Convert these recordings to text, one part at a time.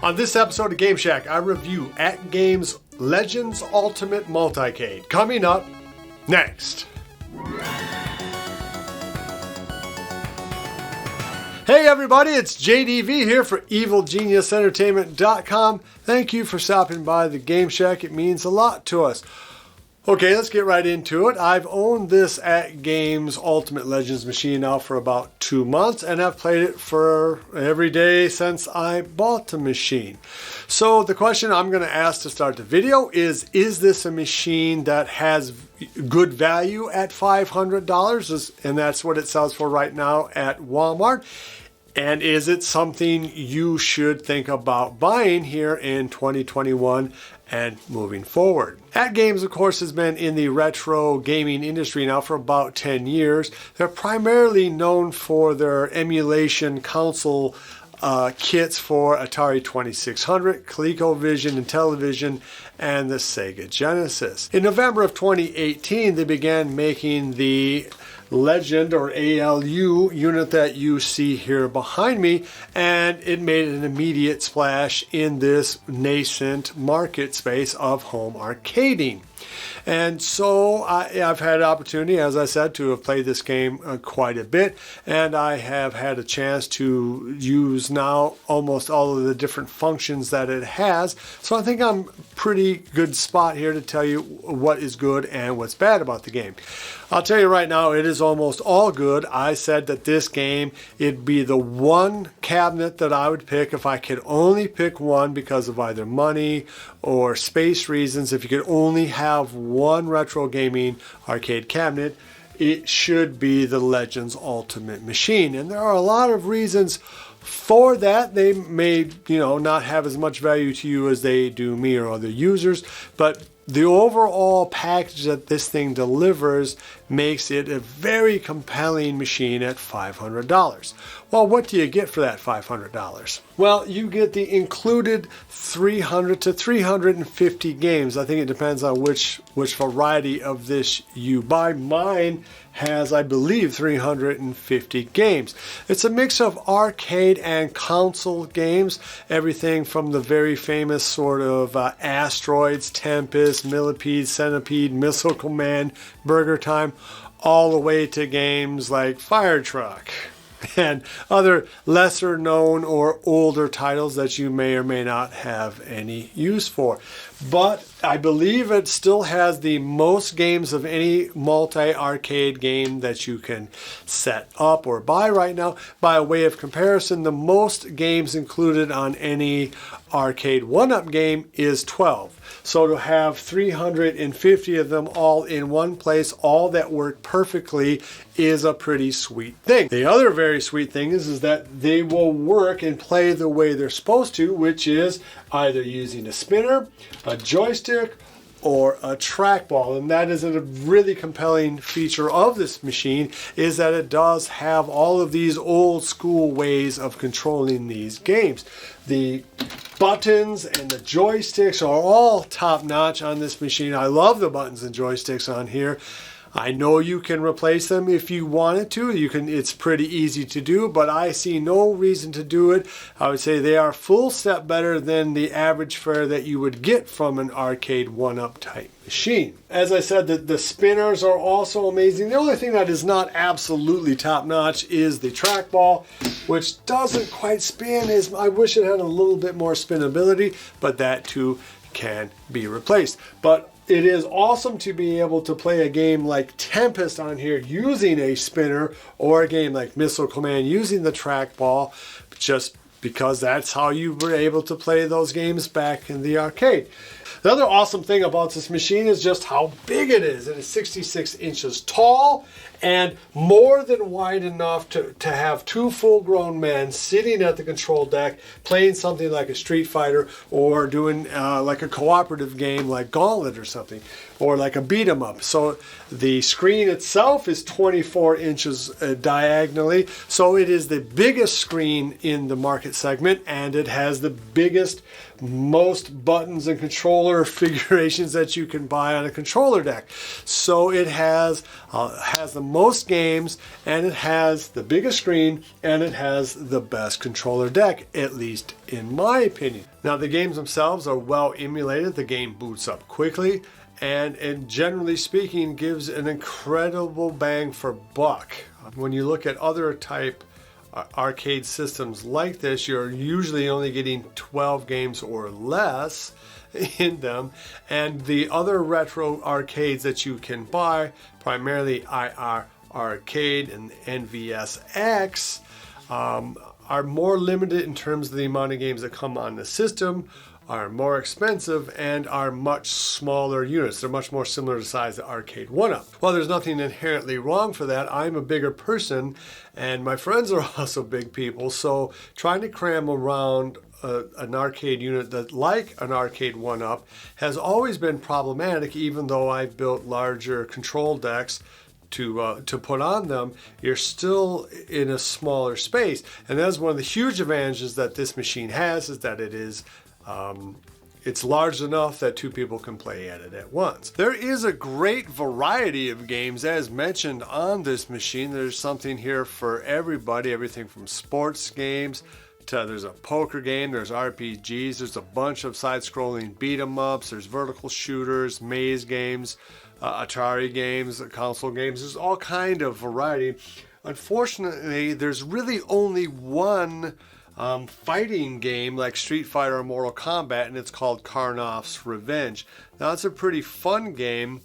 On this episode of Game Shack, I review AtGames Legends Ultimate Multicade. Coming up next. Hey everybody, it's JDV here for EvilGeniusEntertainment.com. Thank you for stopping by the Game Shack. It means a lot to us. Okay, let's get right into it. I've owned this AtGames Ultimate Legends machine now for about 2 months, and I've played it for every day since I bought the machine. So the question I'm going to ask to start the video is this a machine that has good value at $500? And that's what it sells for right now at Walmart. And is it something you should think about buying here in 2021 and moving forward? AtGames, of course, has been in the retro gaming industry now for about 10 years. They're primarily known for their emulation console kits for Atari 2600, ColecoVision and Television, and the Sega Genesis. In November of 2018, they began making the Legend or ALU unit that you see here behind me, and it made an immediate splash in this nascent market space of home arcading. And so I've had an opportunity, as I said, to have played this game quite a bit, and I have had a chance to use now almost all of the different functions that it has. So I think I'm pretty good spot here to tell you what is good and what's bad about the game. I'll tell you right now, it is almost all good. I said that this game, it'd be the one cabinet that I would pick if I could only pick one because of either money or space reasons. If you could only have one retro gaming arcade cabinet, it should be the Legends Ultimate Machine. And there are a lot of reasons for that. They may, not have as much value to you as they do me or other users, but the overall package that this thing delivers makes it a very compelling machine at $500. Well, what do you get for that $500? Well, you get the included 300 to 350 games. I think it depends on which variety of this you buy. Mine has, I believe, 350 games. It's a mix of arcade and console games, everything from the very famous sort of Asteroids, Tempest, Millipede, Centipede, Missile Command, Burger Time, all the way to games like Fire Truck and other lesser known or older titles that you may or may not have any use for. But I believe it still has the most games of any multi-arcade game that you can set up or buy right now. By way of comparison, the most games included on any arcade one-up game is 12. So to have 350 of them all in one place, all that work perfectly, is a pretty sweet thing. The other very sweet thing is that they will work and play the way they're supposed to, which is either using a spinner, a joystick, or a trackball. And that is a really compelling feature of this machine, is that it does have all of these old school ways of controlling these games. The buttons and the joysticks are all top notch on this machine. I love the buttons and joysticks on here. I know you can replace them if you wanted to. It's pretty easy to do, but I see no reason to do it. I would say they are full step better than the average fare that you would get from an arcade one-up type machine. As I said, the spinners are also amazing. The only thing that is not absolutely top notch is the trackball, which doesn't quite spin. I wish it had a little bit more spinability, but that too can be replaced. But it is awesome to be able to play a game like Tempest on here using a spinner, or a game like Missile Command using the trackball, just because that's how you were able to play those games back in the arcade. The other awesome thing about this machine is just how big it is. It is 66 inches tall and more than wide enough to have two full-grown men sitting at the control deck playing something like a Street Fighter, or doing like a cooperative game like Gauntlet or something, or like a beat 'em up. So the screen itself is 24 inches diagonally, so it is the biggest screen in the market segment, and it has the biggest, most buttons and controller configurations that you can buy on a controller deck. So it has the most games, and it has the biggest screen, and it has the best controller deck, at least in my opinion. Now, the games themselves are well emulated. The game boots up quickly, and generally speaking gives an incredible bang for buck. When you look at other type arcade systems like this, you're usually only getting 12 games or less in them, and the other retro arcades that you can buy, primarily IR Arcade and NVSX, are more limited in terms of the amount of games that come on the system, are more expensive, and are much smaller units. They're much more similar to size to Arcade 1-Up. Well, there's nothing inherently wrong for that. I'm a bigger person, and my friends are also big people, so trying to cram around an arcade unit that, like an Arcade 1-Up, has always been problematic. Even though I've built larger control decks to put on them, you're still in a smaller space. And that's one of the huge advantages that this machine has, is that it is it's large enough that two people can play at it at once. There is a great variety of games as mentioned on this machine. There's something here for everybody, everything from sports games to there's a poker game, there's RPGs, there's a bunch of side-scrolling beat-em-ups, there's vertical shooters, maze games, Atari games, console games. There's all kind of variety. Unfortunately, there's really only one fighting game like Street Fighter or Mortal Kombat, and it's called Karnoff's Revenge. Now, it's a pretty fun game,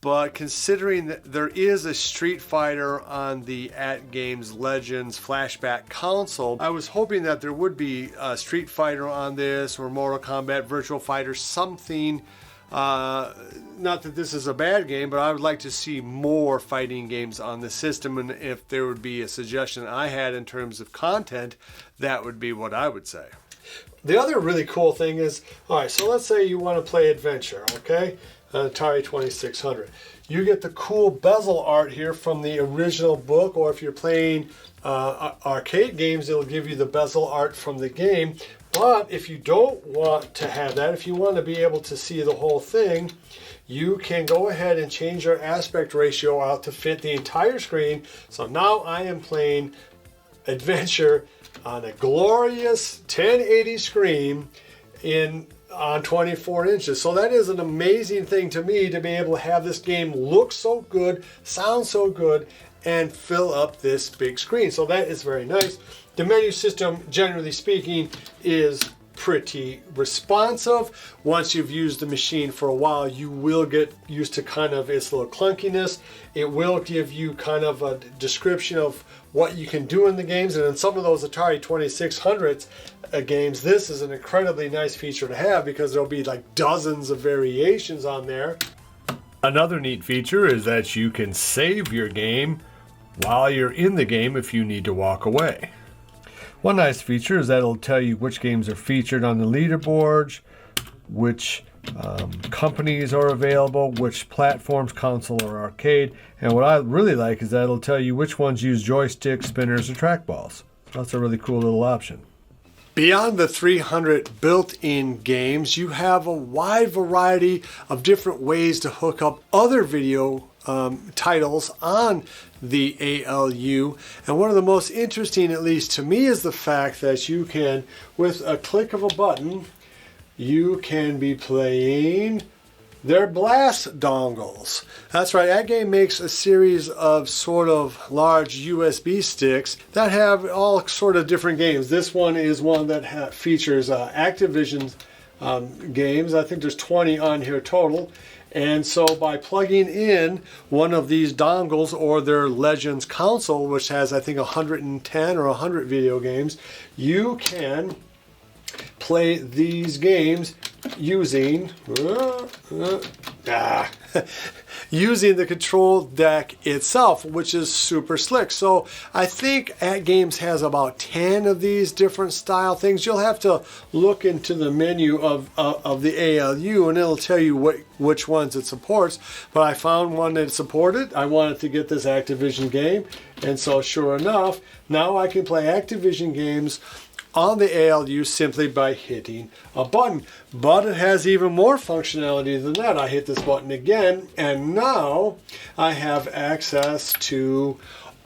but considering that there is a Street Fighter on the AtGames Legends flashback console, I was hoping that there would be a Street Fighter on this, or Mortal Kombat Virtual Fighter, something. Not that this is a bad game, but I would like to see more fighting games on the system, and if there would be a suggestion I had in terms of content, that would be what I would say. The other really cool thing is, all right, so let's say you want to play Adventure, okay? Atari 2600. You get the cool bezel art here from the original book, or if you're playing arcade games, it'll give you the bezel art from the game. But if you don't want to have that, if you want to be able to see the whole thing, you can go ahead and change your aspect ratio out to fit the entire screen. So now I am playing Adventure on a glorious 1080 screen on 24 inches. So that is an amazing thing to me, to be able to have this game look so good, sound so good, and fill up this big screen. So that is very nice. The menu system, generally speaking, is pretty responsive. Once you've used the machine for a while, you will get used to kind of its little clunkiness. It will give you kind of a description of what you can do in the games. And in some of those Atari 2600s games, this is an incredibly nice feature to have, because there'll be like dozens of variations on there. Another neat feature is that you can save your game while you're in the game if you need to walk away. One nice feature is that it'll tell you which games are featured on the leaderboards, which companies are available, which platforms, console or arcade. And what I really like is that it'll tell you which ones use joysticks, spinners, or trackballs. So that's a really cool little option. Beyond the 300 built-in games, you have a wide variety of different ways to hook up other video titles on the ALU. And one of the most interesting, at least to me, is the fact that you can, with a click of a button, you can be playing their blast dongles. That's right, AtGame makes a series of sort of large USB sticks that have all sort of different games. This one is one that features Activision games. I think there's 20 on here total. And so by plugging in one of these dongles or their Legends console, which has I think 110 or 100 video games, you can play these games using using the control deck itself, which is super slick. So I think AtGames has about 10 of these different style things. You'll have to look into the menu of the ALU, and it'll tell you which ones it supports. But I found one that supported. I wanted to get this Activision game, and so sure enough, now I can play Activision games on the ALU simply by hitting a button. But it has even more functionality than that. I hit this button again, and now I have access to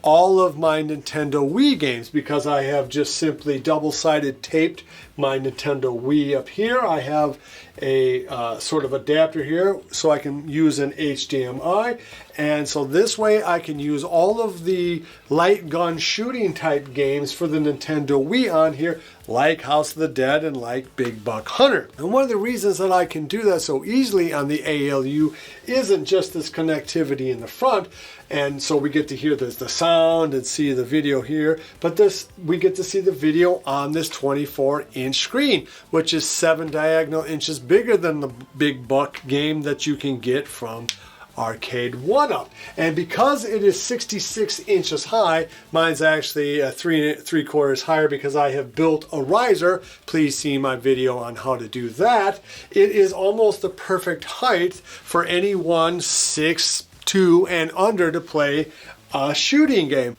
all of my Nintendo Wii games because I have just simply double-sided taped my Nintendo Wii up here. I have a sort of adapter here so I can use an HDMI, and so this way I can use all of the light gun shooting type games for the Nintendo Wii on here, like House of the Dead and like Big Buck Hunter. And one of the reasons that I can do that so easily on the ALU isn't just this connectivity in the front, and so we get to hear the sound and see the video here, but we get to see the video on this 24-inch screen, which is 7 diagonal inches bigger than the Big Buck game that you can get from Arcade 1-Up. And because it is 66 inches high, mine's actually 3/4 higher because I have built a riser. Please see my video on how to do that. It is almost the perfect height for anyone 6'2" and under to play a shooting game.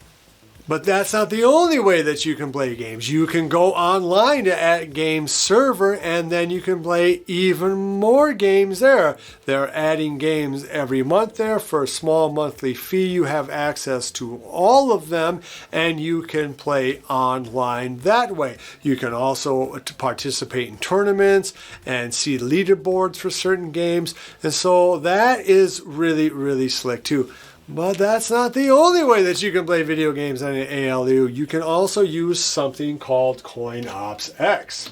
But that's not the only way that you can play games. You can go online to AtGames server and then you can play even more games there. They're adding games every month there for a small monthly fee. You have access to all of them and you can play online that way. You can also participate in tournaments and see leaderboards for certain games. And so that is really, really slick too. But that's not the only way that you can play video games on an ALU. You can also use something called CoinOps-X.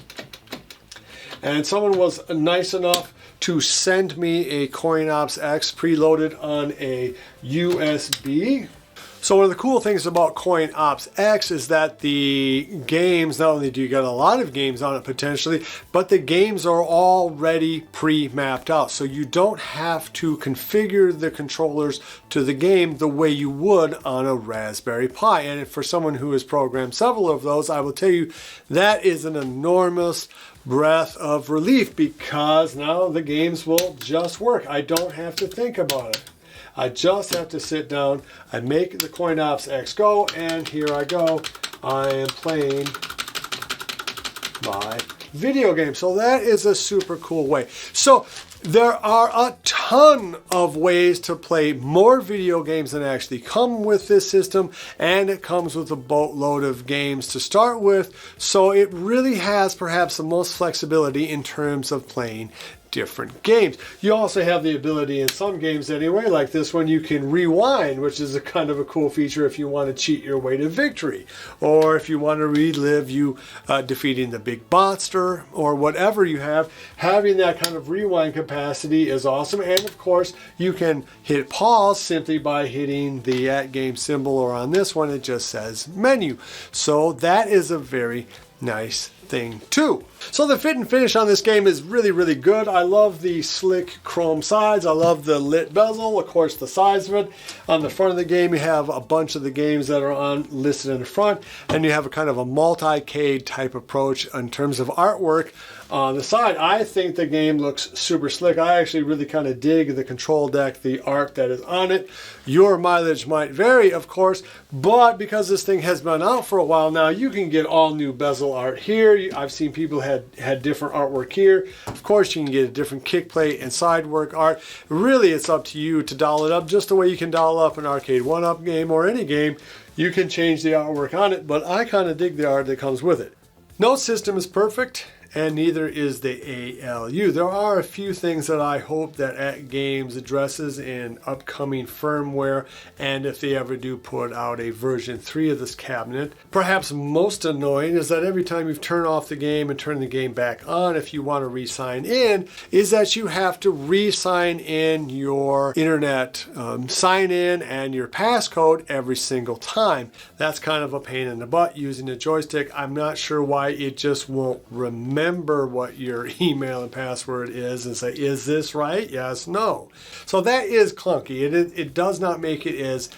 And someone was nice enough to send me a CoinOps-X preloaded on a USB. So one of the cool things about CoinOps-X is that the games, not only do you get a lot of games on it potentially, but the games are already pre-mapped out. So you don't have to configure the controllers to the game the way you would on a Raspberry Pi. And for someone who has programmed several of those, I will tell you that is an enormous breath of relief because now the games will just work. I don't have to think about it. I just have to sit down, I make the CoinOps-X go, and here I go. I am playing my video game. So that is a super cool way. So there are a ton of ways to play more video games than actually come with this system, and it comes with a boatload of games to start with. So it really has perhaps the most flexibility in terms of playing different games. You also have the ability in some games anyway, like this one, you can rewind, which is a kind of a cool feature if you want to cheat your way to victory, or if you want to relive you defeating the big monster, or whatever you have. Having that kind of rewind capacity is awesome. And of course, you can hit pause simply by hitting the @game symbol, or on this one, it just says menu. So that is a very nice thing too. So the fit and finish on this game is really, really good. I love the slick chrome sides. I love the lit bezel, of course, the size of it. On the front of the game, you have a bunch of the games that are listed in the front, and you have a kind of a multi-cade type approach in terms of artwork. On the side, I think the game looks super slick. I actually really kind of dig the control deck, the art that is on it. Your mileage might vary, of course, but because this thing has been out for a while now, you can get all new bezel art here. I've seen people had different artwork here. Of course, you can get a different kick plate and side work art. Really, it's up to you to doll it up just the way you can doll up an Arcade 1-Up game or any game. You can change the artwork on it, but I kind of dig the art that comes with it. No system is perfect, and neither is the ALU. There are a few things that I hope that AtGames addresses in upcoming firmware, and if they ever do put out a version 3 of this cabinet. Perhaps most annoying is that every time you turn off the game and turn the game back on, if you want to re-sign in, is that you have to re-sign in your internet sign-in and your passcode every single time. That's kind of a pain in the butt using a joystick. I'm not sure why it just won't remember what your email and password is and say, is this right? Yes, no. So that is clunky. It does not make it as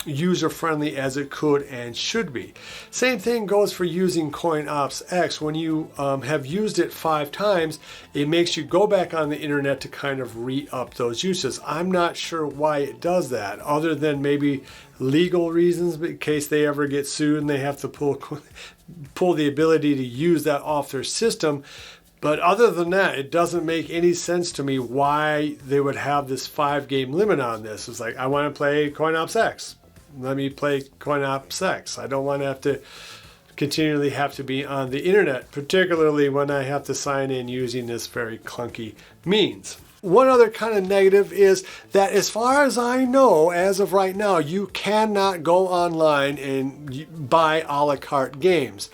user-friendly as it could and should be. Same thing goes for using CoinOps X. When you have used it 5 times, it makes you go back on the internet to kind of re-up those uses. I'm not sure why it does that, other than maybe legal reasons, in case they ever get sued and they have to pull the ability to use that off their system. But other than that, it doesn't make any sense to me why they would have this 5-game limit on this. It's like, I want to play CoinOps X. Let me play CoinOps X. I don't want to have to continually have to be on the internet, particularly when I have to sign in using this very clunky means. One other kind of negative is that, as far as I know, as of right now, you cannot go online and buy a la carte games.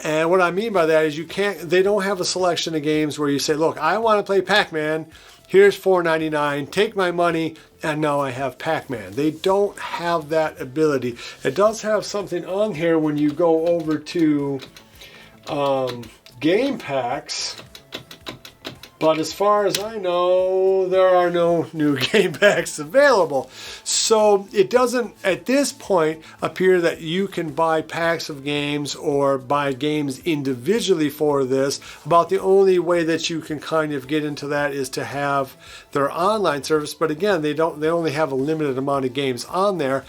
And what I mean by that is they don't have a selection of games where you say, look, I want to play Pac-Man, here's $4.99, take my money, and now I have Pac-Man. They don't have that ability. It does have something on here when you go over to Game Packs. But as far as I know, there are no new game packs available. So it doesn't, at this point, appear that you can buy packs of games or buy games individually for this. About the only way that you can kind of get into that is to have their online service. But again, they only have a limited amount of games on there.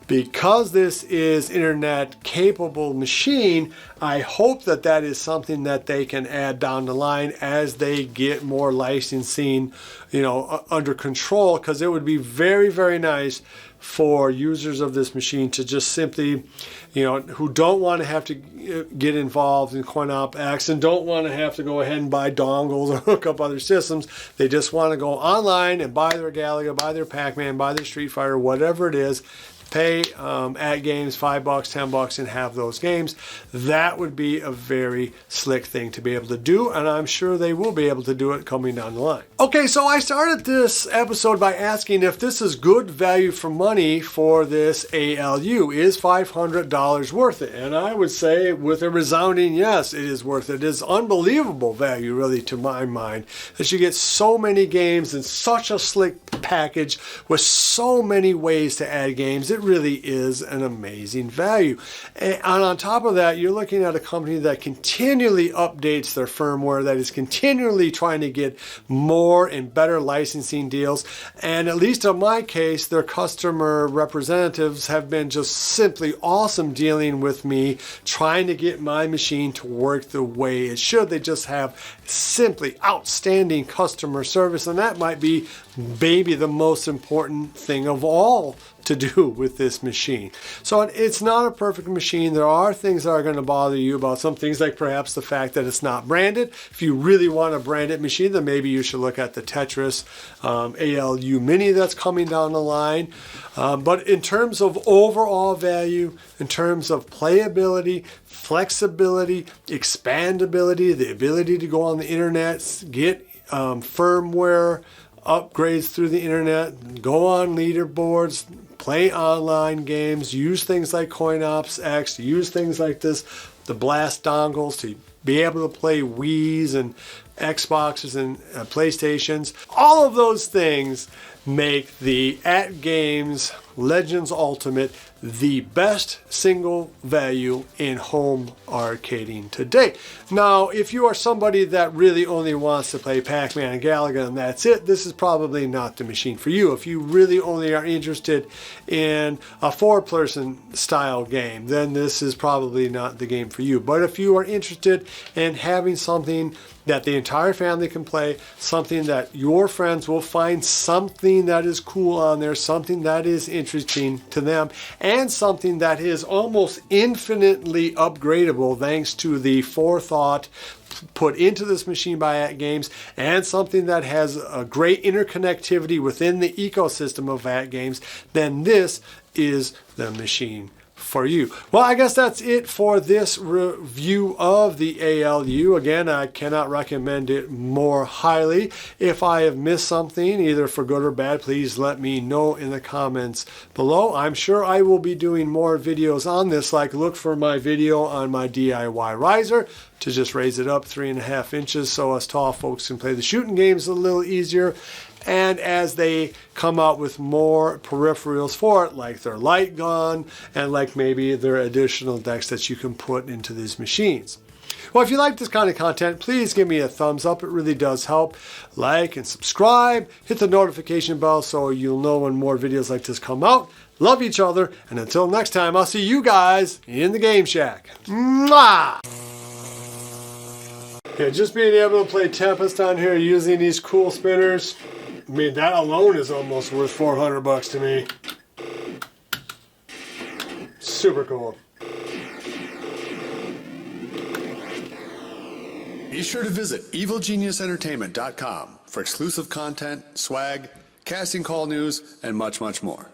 Because this is internet capable machine, I hope that that is something that they can add down the line as they get more licensing, under control, because it would be very, very nice for users of this machine to just simply, who don't want to have to get involved in CoinOps X and don't want to have to go ahead and buy dongles or hook up other systems. They just want to go online and buy their Galaga, buy their Pac-Man, buy their Street Fighter, whatever it is. Pay AtGames $5, $10, and have those games. That would be a very slick thing to be able to do, and I'm sure they will be able to do it coming down the line. Okay, so I started this episode by asking if this is good value for money for this ALU. Is $500 worth it? And I would say with a resounding yes, it is worth it. It is unbelievable value, really, to my mind, that you get so many games in such a slick package with so many ways to add games. It really is an amazing value. And on top of that, you're looking at a company that continually updates their firmware, that is continually trying to get more and better licensing deals. And at least in my case, their customer representatives have been just simply awesome dealing with me, trying to get my machine to work the way it should. They just have simply outstanding customer service, and that might be maybe the most important thing of all to do with this machine. So it's not a perfect machine. There are things that are going to bother you about some things, like perhaps the fact that it's not branded. If you really want a branded machine, then maybe you should look at the Tetris ALU Mini that's coming down the line. But in terms of overall value, in terms of playability, flexibility, expandability, the ability to go on the internet, get firmware upgrades through the internet, go on leaderboards, play online games, use things like CoinOps X, use things like this, the Blast dongles to be able to play Wii's and Xboxes and PlayStations. All of those things make the AtGames Legends Ultimate the best single value in home arcading to date. Now, if you are somebody that really only wants to play Pac-Man and Galaga and that's it, this is probably not the machine for you. If you really only are interested in a 4-person style game, then this is probably not the game for you. But if you are interested in having something that the entire family can play, something that your friends will find something that is cool on there, something that is interesting to them, and something that is almost infinitely upgradable thanks to the forethought put into this machine by AtGames, and something that has a great interconnectivity within the ecosystem of AtGames, then this is the machine for you. Well, I guess that's it for this review of the ALU. Again, I cannot recommend it more highly. If I have missed something, either for good or bad, please let me know in the comments below. I'm sure I will be doing more videos on this, like look for my video on my DIY riser to just raise it up 3.5 inches so us tall folks can play the shooting games a little easier. and as they come out with more peripherals for it, like their light gun and like maybe their additional decks that you can put into these machines. Well, if you like this kind of content, please give me a thumbs up. It really does help. Like and subscribe. Hit the notification bell so you'll know when more videos like this come out. Love each other. And until next time, I'll see you guys in the Game Shack. Mwah! Yeah, just being able to play Tempest on here using these cool spinners, I mean, that alone is almost worth 400 bucks to me. Super cool. Be sure to visit evilgeniusentertainment.com for exclusive content, swag, casting call news, and much, much more.